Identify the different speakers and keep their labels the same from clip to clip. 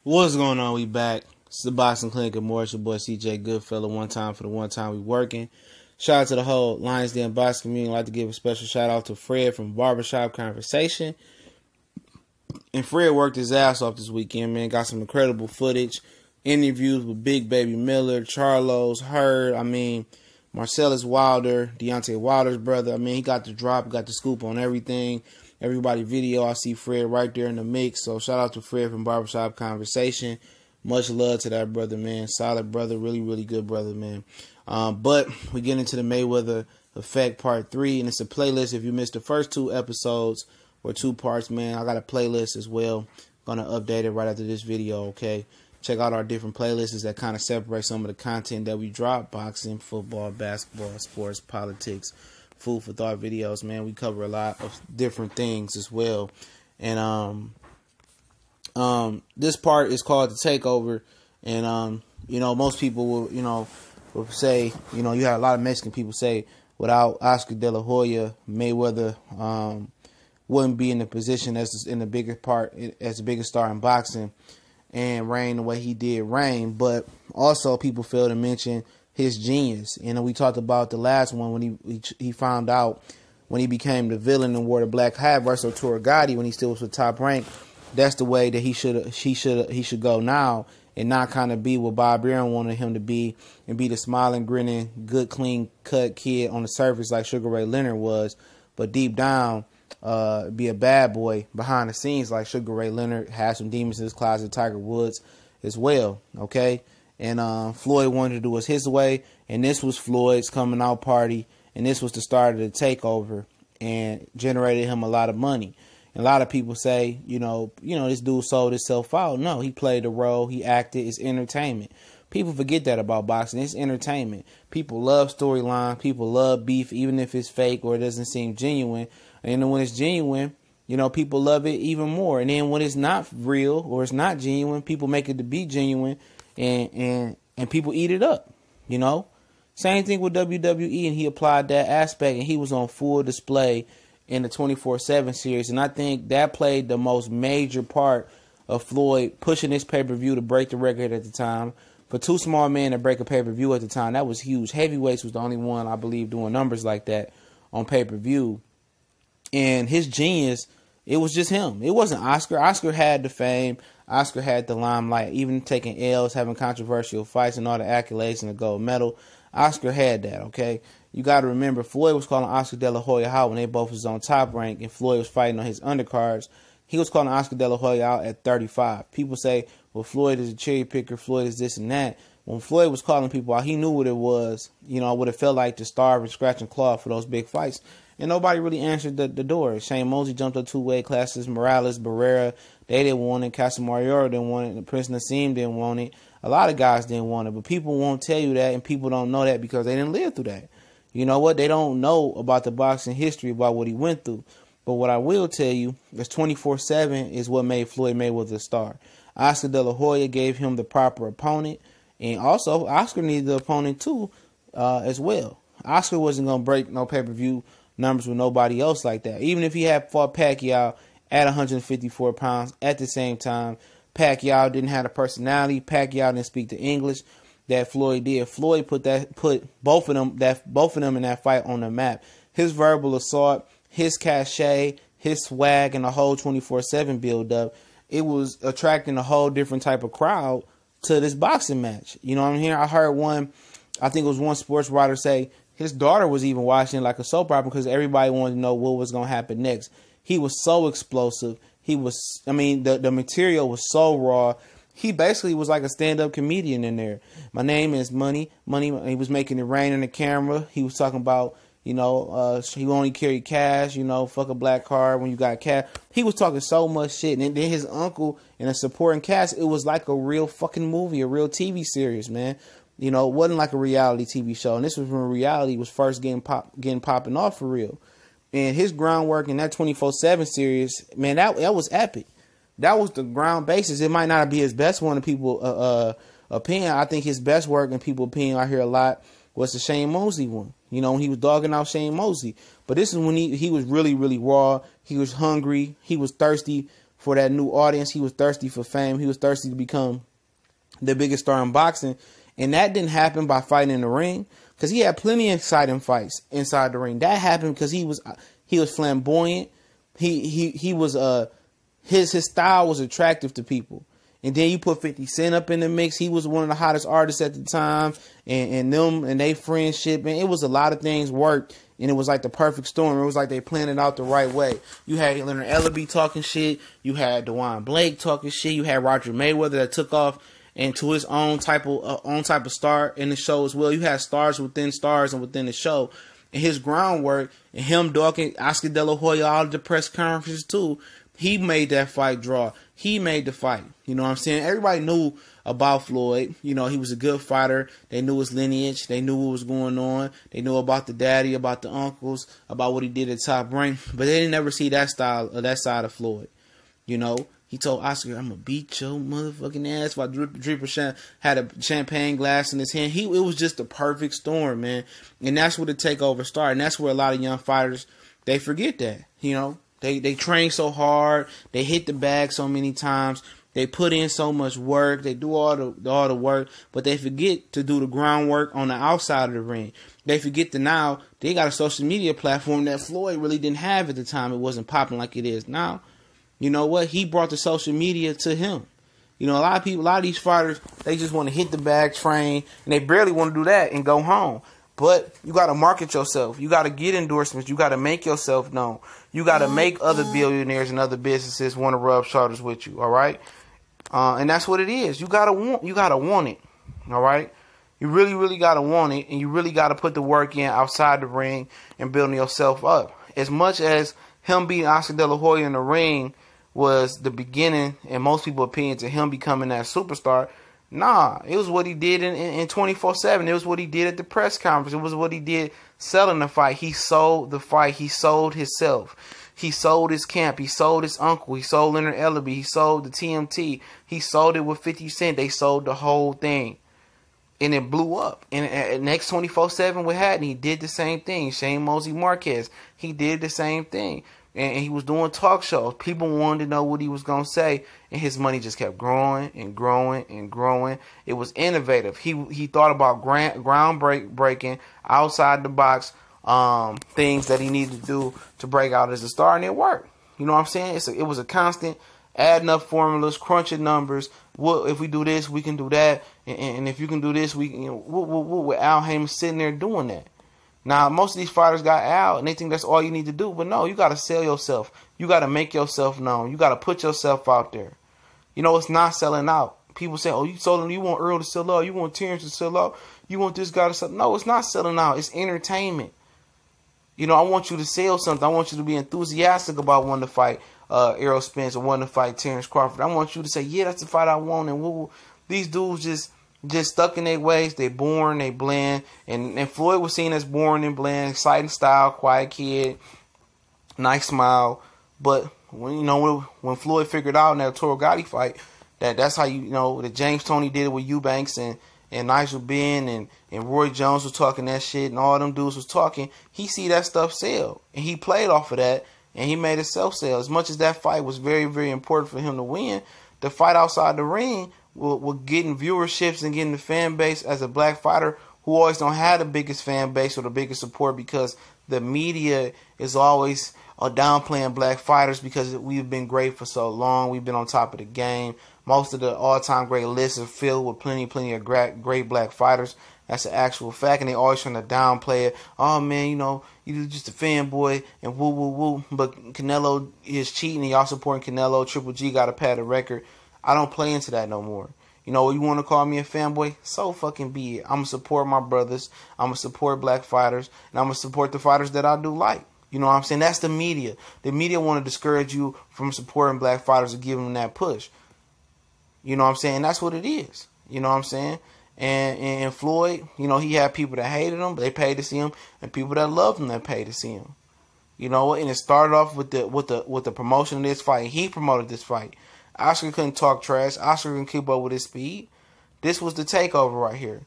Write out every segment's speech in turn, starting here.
Speaker 1: What's going on? We back. It's the Boxing Clinic and more. It's your boy CJ Goodfellow. One time for the one time we working. Shout out to the whole Lions Den boxing community. I'd like to give a special shout out to Fred from Barbershop Conversation. And Fred worked his ass off this weekend, man. Got some incredible footage. Interviews with Big Baby Miller, Charlos, Hurd. Marcellus Wilder, Deontay Wilder's brother. He got the drop, got the scoop on everything. Everybody video, I see Fred right there in the mix. So shout out to Fred from Barbershop Conversation. Much love to that brother, man. Solid brother, really, really good brother, man. But we get into the Mayweather Effect Part 3, and it's a playlist. If you missed the first two episodes or two parts, man, I got a playlist as well. Gonna update it right after this video, okay? Check out our different playlists that kind of separate some of the content that we drop: boxing, football, basketball, sports, politics, food for thought videos, man. We cover a lot of different things as well. And this part is called The Takeover. And most people will say, you had a lot of Mexican people say without Oscar De La Hoya, Mayweather wouldn't be in the position as the biggest star in boxing and reign the way he did reign. But also people fail to mention his genius. We talked about the last one when he found out when he became the villain and wore the black hat versus Arturo Gatti when he still was with Top Rank. That's the way that he should go now, and not kind of be what Bob Aaron wanted him to be, and be the smiling, grinning, good, clean cut kid on the surface like Sugar Ray Leonard was, but deep down be a bad boy behind the scenes like Sugar Ray Leonard. Had some demons in his closet, Tiger Woods as well. Okay. And Floyd wanted to do it his way, and this was Floyd's coming out party, and this was the start of the takeover, and generated him a lot of money. And a lot of people say, this dude sold himself out. No, he played a role, he acted. It's entertainment. People forget that about boxing. It's entertainment. People love storyline. People love beef, even if it's fake or it doesn't seem genuine. And then when it's genuine, people love it even more. And then when it's not real or it's not genuine, people make it to be genuine. And people eat it up, Same thing with WWE, and he applied that aspect, and he was on full display in the 24/7 series. And I think that played the most major part of Floyd pushing this pay-per-view to break the record at the time. For two small men to break a pay-per-view at the time, that was huge. Heavyweights was the only one, I believe, doing numbers like that on pay-per-view. And his genius, it was just him. It wasn't Oscar. Oscar had the fame. Oscar had the limelight, even taking L's, having controversial fights and all the accolades and the gold medal. Oscar had that, okay? You got to remember, Floyd was calling Oscar De La Hoya out when they both was on Top Rank, and Floyd was fighting on his undercards. He was calling Oscar De La Hoya out at 35. People say, well, Floyd is a cherry picker, Floyd is this and that. When Floyd was calling people out, he knew what it was, what it felt like to starve and scratch and claw for those big fights. And nobody really answered the door. Shane Mosley jumped up two-weight classes. Morales, Barrera, they didn't want it. Casamarioro didn't want it. Prince Nassim didn't want it. A lot of guys didn't want it. But people won't tell you that, and people don't know that because they didn't live through that. You know what? They don't know about the boxing history, about what he went through. But what I will tell you is 24/7 is what made Floyd Mayweather a star. Oscar De La Hoya gave him the proper opponent. And also, Oscar needed the opponent too as well. Oscar wasn't going to break no pay-per-view numbers with nobody else like that. Even if he had fought Pacquiao at 154 pounds at the same time, Pacquiao didn't have a personality. Pacquiao didn't speak the English that Floyd did. Floyd put both of them in that fight on the map. His verbal assault, his cachet, his swag, and the whole 24/7 build up, it was attracting a whole different type of crowd to this boxing match. I heard I think it was one sports writer say his daughter was even watching like a soap opera because everybody wanted to know what was going to happen next. He was so explosive. The material was so raw. He basically was like a stand-up comedian in there. My name is Money. He was making it rain on the camera. He was talking about, he only carry cash, fuck a black card when you got cash. He was talking so much shit. And then his uncle and a supporting cast, it was like a real fucking movie, a real TV series, man. It wasn't like a reality TV show. And this was when reality was first getting popping off for real. And his groundwork in that 24/7 series, man, that was epic. That was the ground basis. It might not be his best one in people's opinion. I think his best work in people's opinion, I hear a lot, was the Shane Mosley one. When he was dogging out Shane Mosley. But this is when he was really, really raw. He was hungry. He was thirsty for that new audience. He was thirsty for fame. He was thirsty to become the biggest star in boxing. And that didn't happen by fighting in the ring, because he had plenty of exciting fights inside the ring. That happened because he was flamboyant. He was his style was attractive to people. And then you put 50 Cent up in the mix. He was one of the hottest artists at the time, and they friendship, and it was a lot of things worked, and it was like the perfect storm. It was like they planned it out the right way. You had Leonard Ellaby talking shit. You had Dwayne Blake talking shit. You had Roger Mayweather that took off into his own type of star in the show as well. You had stars within stars and within the show. And his groundwork, and him talking Oscar De La Hoya all the press conferences too, he made that fight draw. He made the fight. You know what I'm saying? Everybody knew about Floyd. You know, he was a good fighter. They knew his lineage. They knew what was going on. They knew about the daddy, about the uncles, about what he did at Top Rank. But they didn't ever see that style or that side of Floyd. You know, he told Oscar, "I'm gonna beat your motherfucking ass." While Dripper had a champagne glass in his hand. It was just a perfect storm, man. And that's where the takeover started. And that's where a lot of young fighters, they forget that. You know, they train so hard. They hit the bag so many times. They put in so much work. They do all the work, but they forget to do the groundwork on the outside of the ring. They forget that now they got a social media platform that Floyd really didn't have at the time. It wasn't popping like it is now. You know what? He brought the social media to him. You know, a lot of these fighters, they just want to hit the bag, train, and they barely want to do that and go home. But you got to market yourself. You got to get endorsements. You got to make yourself known. You got to make other billionaires and other businesses want to rub shoulders with you. All right, and that's what it is. You gotta want it. All right, you really gotta want it, and you really gotta put the work in outside the ring and building yourself up. As much as him beating Oscar De La Hoya in the ring was the beginning, in most people's opinion, to him becoming that superstar. Nah, it was what he did in 24/7. It was what he did at the press conference. It was what he did selling the fight. He sold the fight. He sold himself. He sold his camp. He sold his uncle. He sold Leonard Ellaby. He sold the TMT. He sold it with 50 Cent. They sold the whole thing. And it blew up. And at next 24/7 with Hatton, he did the same thing. Shane Mosey Marquez, he did the same thing. And he was doing talk shows. People wanted to know what he was going to say. And his money just kept growing and growing and growing. It was innovative. He thought about groundbreaking, outside the box things that he needed to do to break out as a star. And it worked. You know what I'm saying? It was a constant adding up formulas, crunching numbers. What if we do this, we can do that. And if you can do this, we can. You know, with Al Haymon sitting there doing that. Now, most of these fighters got out, and they think that's all you need to do. But no, you got to sell yourself. You got to make yourself known. You got to put yourself out there. You know, it's not selling out. People say, oh, you want Earl to sell out. You want Terrence to sell out. You want this guy to sell out. No, it's not selling out. It's entertainment. You know, I want you to sell something. I want you to be enthusiastic about wanting to fight Errol Spence or wanting to fight Terrence Crawford. I want you to say, yeah, that's the fight I want. And these dudes just stuck in their ways. They boring, they bland. And Floyd was seen as boring and bland, exciting style, quiet kid, nice smile. But when Floyd figured out in that Toro Gotti fight that's how that James Toney did it with Eubanks and Nigel Benn and Roy Jones was talking that shit and all them dudes was talking, he see that stuff sell. And he played off of that and he made it self-sell. As much as that fight was very, very important for him to win, the fight outside the ring with getting viewerships and getting the fan base as a black fighter who always don't have the biggest fan base or the biggest support because the media is always downplaying black fighters because we've been great for so long. We've been on top of the game. Most of the all-time great lists are filled with plenty of great black fighters. That's an actual fact, and they always trying to downplay it. Oh, man, you're just a fanboy, and woo. But Canelo is cheating, and y'all supporting Canelo. Triple G got a padded record. I don't play into that no more. You want to call me a fanboy? So fucking be it. I'm going to support my brothers. I'm going to support black fighters, and I'm going to support the fighters that I do like. You know what I'm saying? That's the media. The media want to discourage you from supporting black fighters and giving them that push. You know what I'm saying? That's what it is. You know what I'm saying? And Floyd, he had people that hated him, but they paid to see him, and people that loved him that paid to see him. You know what? And it started off with the promotion of this fight. He promoted this fight. Oscar couldn't talk trash. Oscar couldn't keep up with his speed. This was the takeover right here.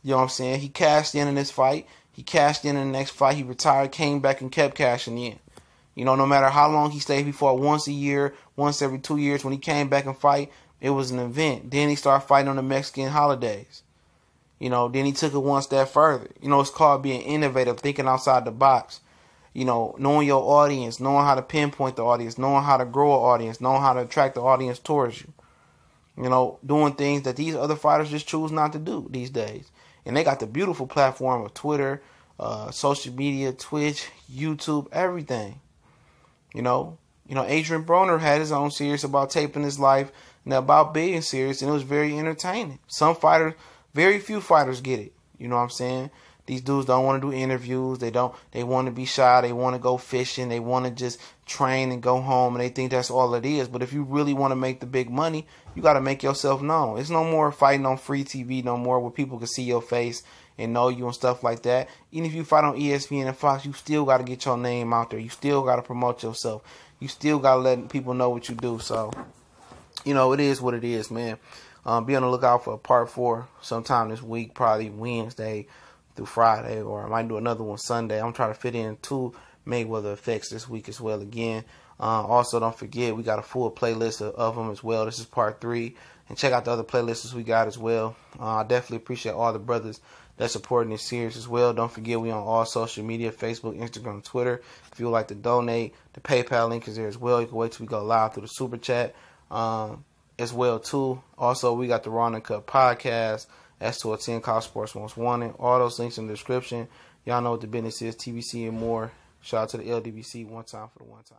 Speaker 1: You know what I'm saying? He cashed in this fight. He cashed in the next fight. He retired, came back, and kept cashing in. You know, no matter how long he stayed, he fought once a year, once every 2 years. When he came back and fight, it was an event. Then he started fighting on the Mexican holidays. You know, then he took it one step further. You know, it's called being innovative, thinking outside the box. You know, knowing your audience, knowing how to pinpoint the audience, knowing how to grow an audience, knowing how to attract the audience towards you. You know, doing things that these other fighters just choose not to do these days. And they got the beautiful platform of Twitter, social media, Twitch, YouTube, everything. You know, Adrian Broner had his own series about taping his life and about being serious, and it was very entertaining. Some fighters, very few fighters get it. You know what I'm saying? These dudes don't want to do interviews. They want to be shy. They want to go fishing. They want to just train and go home, and they think that's all it is. But if you really want to make the big money, you got to make yourself known. It's no more fighting on free TV no more where people can see your face and know you and stuff like that. Even if you fight on ESPN and Fox, you still got to get your name out there. You still got to promote yourself. You still got to let people know what you do. So, you know, it is what it is, man. Be on the lookout for part 4 sometime this week, probably Wednesday through Friday, or I might do another one Sunday. I'm trying to fit in 2 Mayweather effects this week as well again. Also, don't forget, we got a full playlist of them as well. This is part 3. And check out the other playlists we got as well. I definitely appreciate all the brothers that's supporting this series as well. Don't forget, we on all social media, Facebook, Instagram, Twitter. If you would like to donate, the PayPal link is there as well. You can wait till we go live through the Super Chat as well, too. Also, we got the Raw and Cut podcast, S210, College Sports Most Wanted. All those links in the description. Y'all know what the business is, TBC and more. Shout out to the LDBC one time for the one time.